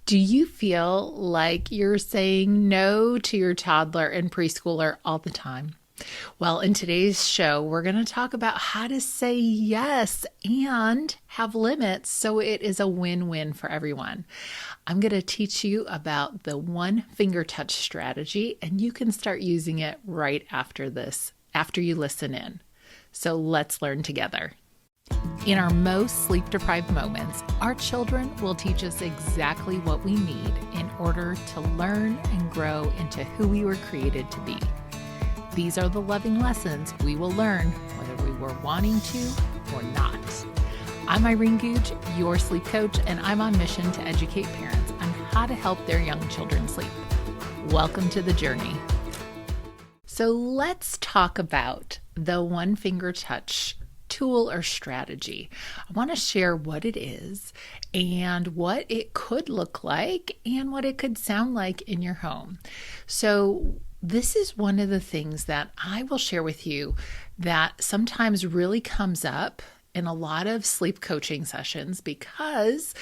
Do you feel like you're saying no to your toddler and preschooler all the time? Well, in today's show, we're going to talk about how to say yes and have limits so it is a win-win for everyone. I'm going to teach you about the one finger touch strategy, and you can start using it right after this, after you listen in. So let's learn together. In our most sleep-deprived moments, our children will teach us exactly what we need in order to learn and grow into who we were created to be. These are the loving lessons we will learn whether we were wanting to or not. I'm Irene, your sleep coach, and I'm on mission to educate parents on how to help their young children sleep. Welcome to the journey. So let's talk about the one finger touch tool or strategy. I want to share what it is and what it could look like and what it could sound like in your home. So this is one of the things that I will share with you that sometimes really comes up in a lot of sleep coaching sessions because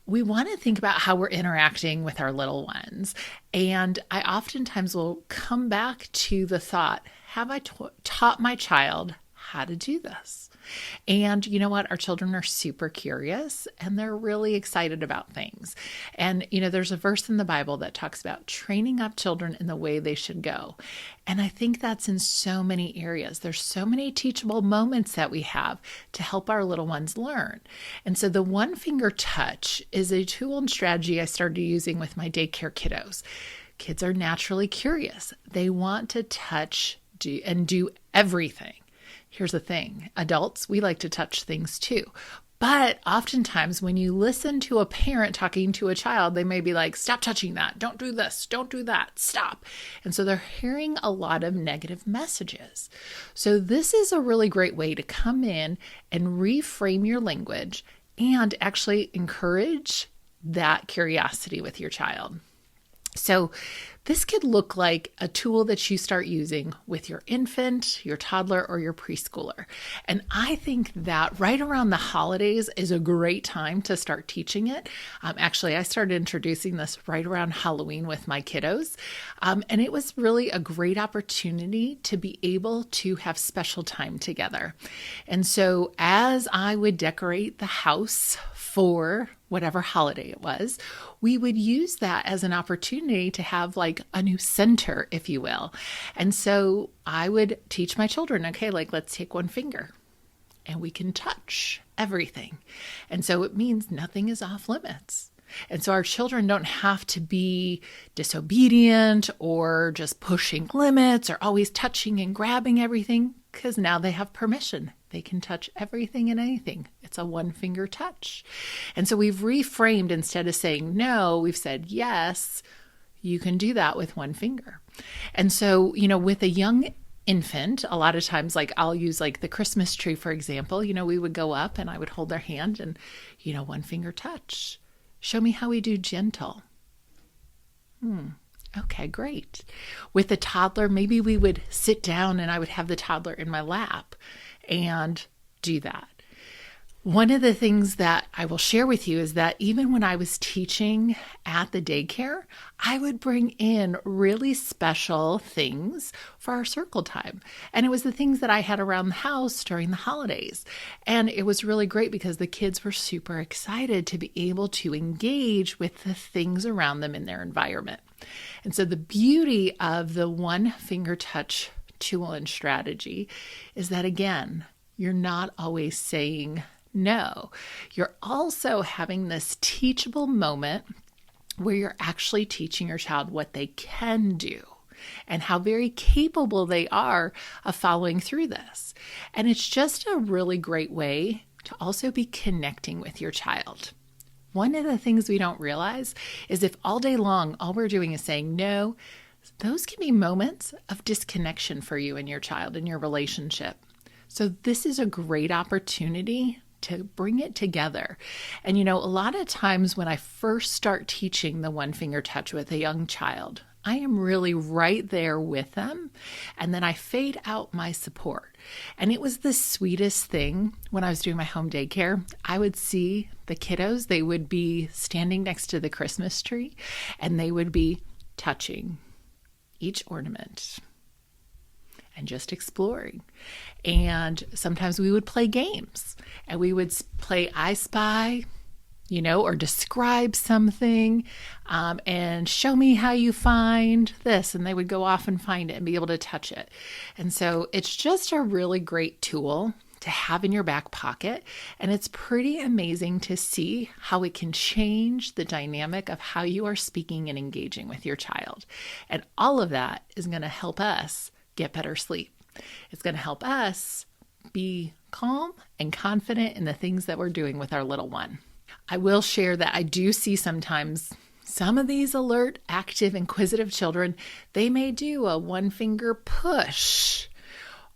we want to think about how we're interacting with our little ones. And I oftentimes will come back to the thought, have I taught my child how to do this? And you know what? Our children are super curious and they're really excited about things. And, there's a verse in the Bible that talks about training up children in the way they should go. And I think that's in so many areas. There's so many teachable moments that we have to help our little ones learn. And so the one finger touch is a tool and strategy I started using with my daycare kiddos. Kids are naturally curious. They want to touch and do everything. Here's the thing, adults, we like to touch things too. But oftentimes when you listen to a parent talking to a child, they may be like, stop touching that. Don't do this. Don't do that. Stop. And so they're hearing a lot of negative messages. So this is a really great way to come in and reframe your language and actually encourage that curiosity with your child. So this could look like a tool that you start using with your infant, your toddler, or your preschooler. And I think that right around the holidays is a great time to start teaching it. Actually, I started introducing this right around Halloween with my kiddos. And it was really a great opportunity to be able to have special time together. And so as I would decorate the house for whatever holiday it was, we would use that as an opportunity to have like a new center, if you will. And so I would teach my children, okay, let's take one finger and we can touch everything. And so it means nothing is off limits. And so our children don't have to be disobedient or just pushing limits or always touching and grabbing everything, because now they have permission. They can touch everything and anything. It's a one finger touch. And so we've reframed, instead of saying no, we've said yes, you can do that with one finger. And so, with a young infant, a lot of times, I'll use the Christmas tree, for example, we would go up and I would hold their hand and, one finger touch. Show me how we do gentle. Okay, great. With a toddler, maybe we would sit down and I would have the toddler in my lap and do that. One of the things that I will share with you is that even when I was teaching at the daycare, I would bring in really special things for our circle time. And it was the things that I had around the house during the holidays. And it was really great because the kids were super excited to be able to engage with the things around them in their environment. And so the beauty of the one finger touch tool and strategy is that, again, you're not always saying no. You're also having this teachable moment where you're actually teaching your child what they can do and how very capable they are of following through this. And it's just a really great way to also be connecting with your child. One of the things we don't realize is if all day long all we're doing is saying no, those can be moments of disconnection for you and your child in your relationship. So this is a great opportunity to bring it together. And a lot of times when I first start teaching the one finger touch with a young child, I am really right there with them. And then I fade out my support. And it was the sweetest thing when I was doing my home daycare. I would see the kiddos, they would be standing next to the Christmas tree and they would be touching each ornament and just exploring. And sometimes we would play games and we would play I Spy, or describe something and show me how you find this. And they would go off and find it and be able to touch it. And so it's just a really great tool to have in your back pocket. And it's pretty amazing to see how it can change the dynamic of how you are speaking and engaging with your child. And all of that is going to help us get better sleep. It's going to help us be calm and confident in the things that we're doing with our little one. I will share that I do see sometimes some of these alert, active, inquisitive children, they may do a one finger push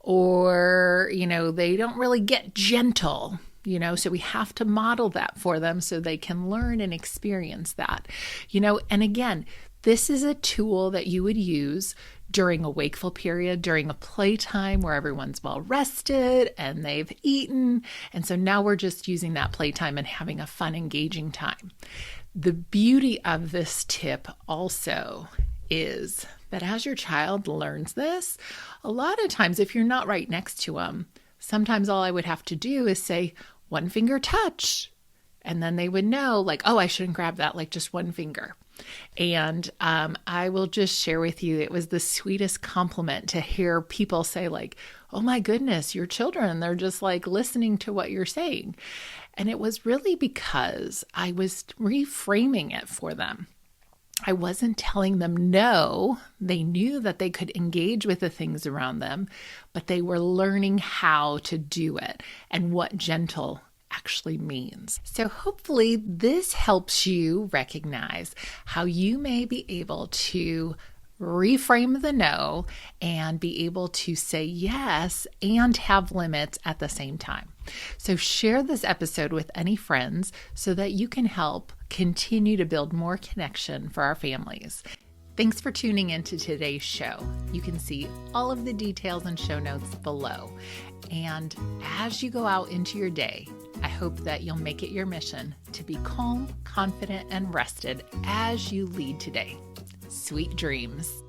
or, they don't really get gentle, so we have to model that for them so they can learn and experience that, and again, this is a tool that you would use during a wakeful period, during a playtime where everyone's well rested and they've eaten. And so now we're just using that playtime and having a fun, engaging time. The beauty of this tip also is that as your child learns this, a lot of times if you're not right next to them, sometimes all I would have to do is say, one finger touch. And then they would know I shouldn't grab that, just one finger. And I will just share with you, it was the sweetest compliment to hear people say oh my goodness, your children, they're just listening to what you're saying. And it was really because I was reframing it for them. I wasn't telling them no. They knew that they could engage with the things around them, but they were learning how to do it and what gentle actually means. So hopefully this helps you recognize how you may be able to reframe the no and be able to say yes and have limits at the same time. So share this episode with any friends so that you can help continue to build more connection for our families. Thanks for tuning into today's show. You can see all of the details and show notes below. And as you go out into your day, I hope that you'll make it your mission to be calm, confident, and rested as you lead today. Sweet dreams.